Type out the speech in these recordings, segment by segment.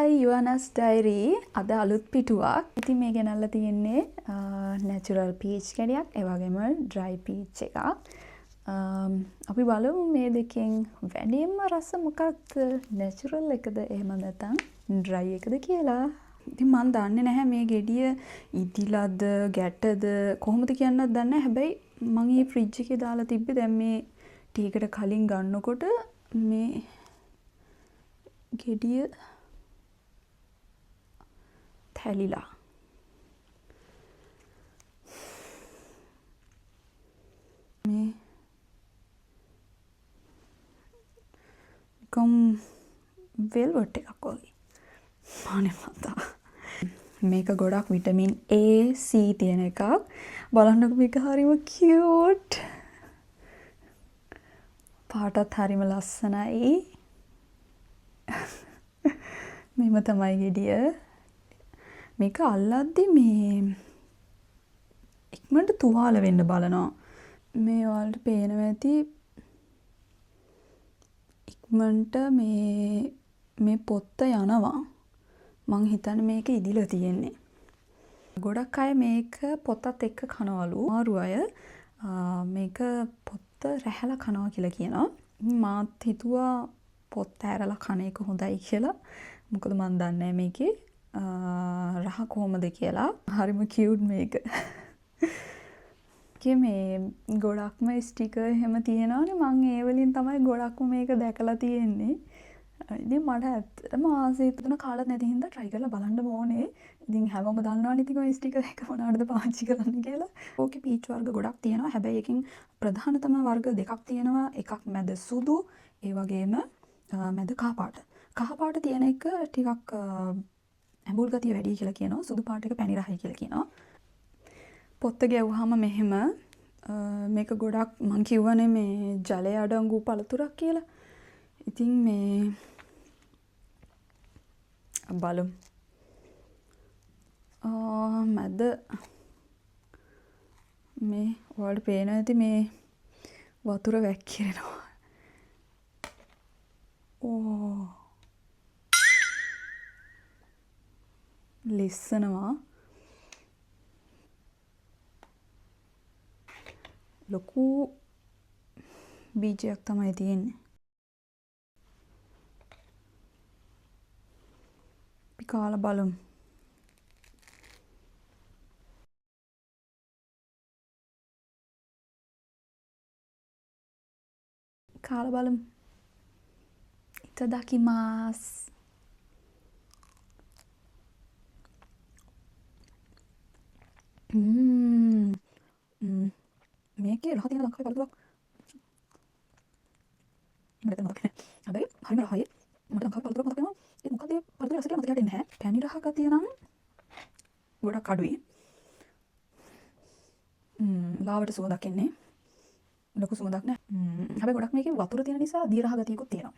Hi Yuanas Diary අද අලුත් පිටුවක්. ඉතින් මේ ගෙනල්ලා තියෙන්නේ natural peach ගෙඩියක්, ඒ වගේම dry peach එකක්. අපි බලමු මේ දෙකෙන් වැඩිම රස මොකක්ද? natural එකද එහෙම නැත්නම් dry එකද කියලා. ඉතින් මම දන්නේ නැහැ මේ ගෙඩිය ඉදිලාද ගැටද කොහොමද කියන්නත් දන්නේ නැහැ. හැබැයි මම මේ ෆ්‍රිජ් එකේ දාලා තිබ්බේ. දැන් මේ ටීකට කලින් ගන්නකොට මේ ගෙඩිය හැලිලා මේ වෙල්වට් එකක් වගේ අනේ මතා මේක ගොඩක් විටමින් A C තියෙන එකක් බලන්නකෝ මේක හරිම කියුට් පාටත් හරිම ලස්සනයි මෙහෙම තමයි ගෙඩිය මේක අල්ලද්දි මේ ඉක්මනට තුවාල වෙන්න බලනවා. මේ වලට පේනවා ඇති ඉක්මනට මේ පොත්ත යනවා. මං හිතන්නේ මේක ඉදිලා තියෙන්නේ. ගොඩක් අය මේක පොතත් එක්ක කනවලු. මාරු අය මේක පොත්ත රැහැලා කනවා කියලා කියනවා. මාත් හිතුවා පොත්ත ඇරලා කන එක හොඳයි කියලා. මොකද මන් දන්නේ නැහැ මේකේ රහ කොහොමද කියලා. හරිම කියුට් මේක. මේ ගොඩක්ම ස්ටිකර් එහෙම තියෙනවානේ. මම ඒ වලින් තමයි ගොඩක්ම මේක දැකලා තියෙන්නේ. ඉතින් මට ඇත්තටම ආසයි තුන කාලත් නැති හින්දා try කරලා බලන්න ඕනේ. ඉතින් හැමෝම දන්නවනේ ඉතින් ඔය ස්ටිකර් එක මොනවටද පාවිච්චි කරන්න කියලා. ඕකේ පීච් වර්ග ගොඩක් තියෙනවා. හැබැයි එකකින් ප්‍රධානතම වර්ග දෙකක් තියෙනවා. එකක් මැද සුදු, ඒ වගේම මැද කහ පාට. කහ පාට තියෙන එක ටිකක් ඇඹුල් ගතිය වැඩි කියලා කියනවා. සුදු පාට එක පැණි රහයි කියලා කියනවා. පොත්ත ගැව්වහම මෙහෙම මේක ගොඩක් මං කිව්වනේ මේ ජලය අඩංගු පළතුරක් කියලා. ඉතින් මේ බලමු. මැද මේ ඔයාලට පේනවා ඇති මේ වතුර වැක්කිරෙනවා. ඕ ලිස්සනවා. ලොකු බීජයක් තමයි තියෙන්නේ. අපි කාලා බලමු. කාලා බලමු. ඉතදාකිමාස්. මේකේ රහ තියෙන ලංකාවේ පළතුරක් මට මතක නැහැ. හැබැයි හරිම රහයි. මට ලංකාවේ පළතුරක් මතක වෙනවා. ඒක මොකද ඒ පළතුරේ රසට මතක හිටින්නේ නැහැ. පැණි රහ ගතිය නම් ගොඩක් අඩුයි. ලාවට සුවඳක් එන්නේ. ලොකු සුවඳක් නැහැ. හැබැයි ගොඩක් මේකේ වතුර තියෙන නිසා දිය රහ ගතියකුත් තියෙනවා.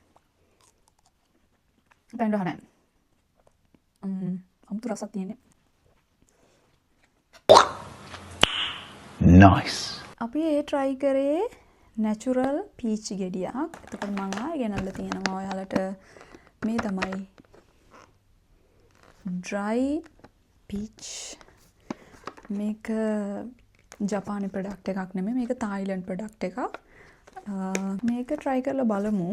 පැණි රහ නැහැ. අමුතු රසක් තියෙන්නේ. Nice. අපි ඒ try කරේ natural peach ගෙඩියක්. එතකොට මම ආයෙ ගෙනල්ලා තියෙනවා ඔයාලට මේ තමයි dry peach. මේක ජපානි ප්‍රොඩක්ට් එකක් නෙමෙයි. මේක තායිලන්ඩ් ප්‍රොඩක්ට් එකක්. මේක try කරලා බලමු.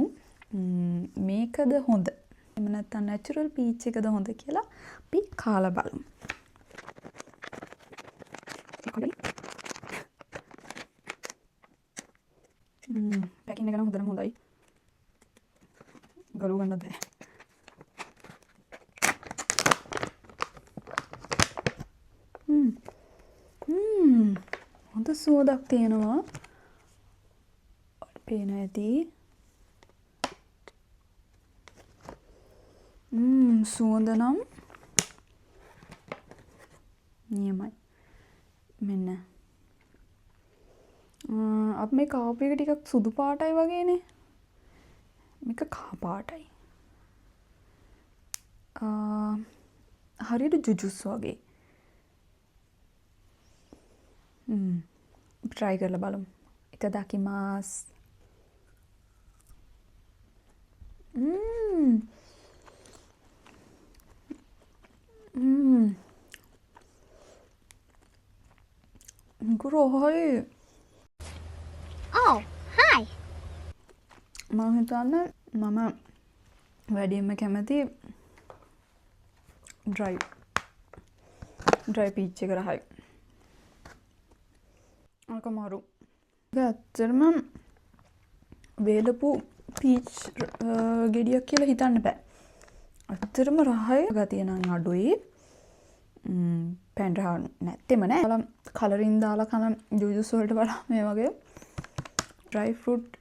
මේකද හොඳ? එහෙම නැත්නම් natural peach එකද හොඳ කියලා අපි කාලා බලමු. පැකින් එක නම් හොඳටම හොඳයි. ගලව ගන්න බෑ. හොඳ සුවඳක් තියෙනවා. පේන ඇති. සුවඳ නම් නියමයි. මෙන්න. අපි මේ කාපු එක ටිකක් සුදු පාටයි වගේනේ. මේක කහ පාටයි. හරියට ජුජුස් වගේ. try කරලා බලමු. ඉතදාකිමාස්. රොහයි. Oh, hi. මම හිතන්නේ මම වැඩියෙන්ම කැමති ඩ්‍රයි පීච් එක රහයි. අක මරු. ඇත්තටම වේලපු පීච් ගෙඩියක් කියලා හිතන්න බෑ. ඇත්තටම රහයි ගතිය නම් අඩුයි. පැන් රහ නැත්තෙම නෑ. කලරින් දාලා කන ජුජුස් වලට වඩා මේ වගේ ඩ්‍රයි ෆෘට්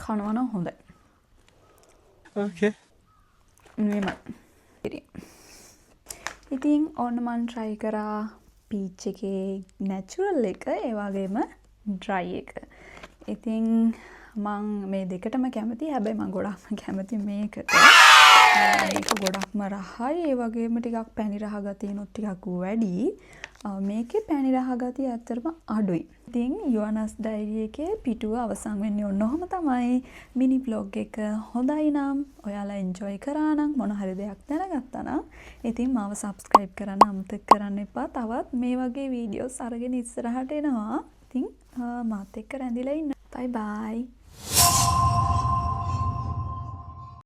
කනවා නම් හොඳයි. Okay. ඉතින් ඔන්න මන් try කරා පීච් එකේ natural එක ඒ වගේම dry එක. ඉතින් මං මේ දෙකටම කැමතියි. හැබැයි මං ගොඩක්ම කැමති මේකට. මේක ගොඩක්ම රහයි. ඒ වගේම ටිකක් පැණි රහ ගතියනොත් ටිකක් වැඩි. මේකේ පැණි රහ ගතිය ඇත්තටම අඩුයි. ඉතින් යුවනස් ඩයරි එකේ පිටුව අවසන් වෙන්නේ ඔන්න ඔහම තමයි. මිනි බ්ලොග් එක හොඳයි නම් ඔයාලා එන්ජොයි කරා නම් මොන හරි දෙයක් දැනගත්තා නම් ඉතින් මාව subscribe කරන්න අමතක කරන්න එපා. තවත් මේ වගේ වීඩියෝස් අරගෙන ඉස්සරහට එනවා. ඉතින් මාත් එක්ක රැඳිලා ඉන්න. bye bye.